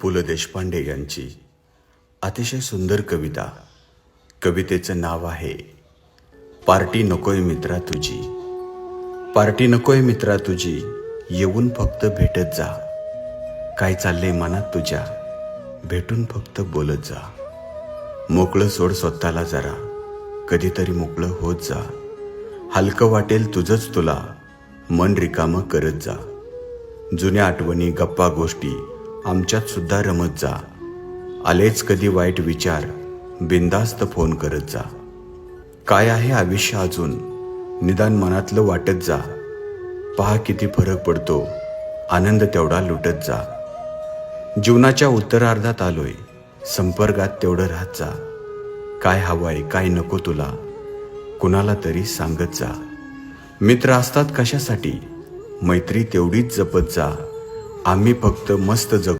पु ल देशपांडे यांची अतिशय सुंदर कविता. कवितेचं नाव आहे पार्टी नकोय मित्रा तुझी. पार्टी नकोय मित्रा तुझी, येऊन फक्त भेटत जा. काय चाललंय मनात तुझ्या, भेटून फक्त बोलत जा. मोकळं सोड स्वतःला जरा, कधीतरी मोकळं होत जा. हलकं वाटेल तुझंच तुला, मन रिकामं करत जा. जुन्या आठवणी गप्पा गोष्टी आमच्यात सुद्धा रमत जा. आलेच कधी वाईट विचार, बिंदास्त फोन करत जा. काय आहे आयुष्य अजून, निदान मनातलं वाटत जा. पहा किती फरक पडतो, आनंद तेवढा लुटत जा. जीवनाच्या उत्तरार्धात आलोय, संपर्कात तेवढं राहत जा. काय हवंय काय नको तुला, कुणाला तरी सांगत जा. मित्र असतात कशासाठी, मैत्री तेवढीच जपत जा. आम्ही फक्त मस्त जगू.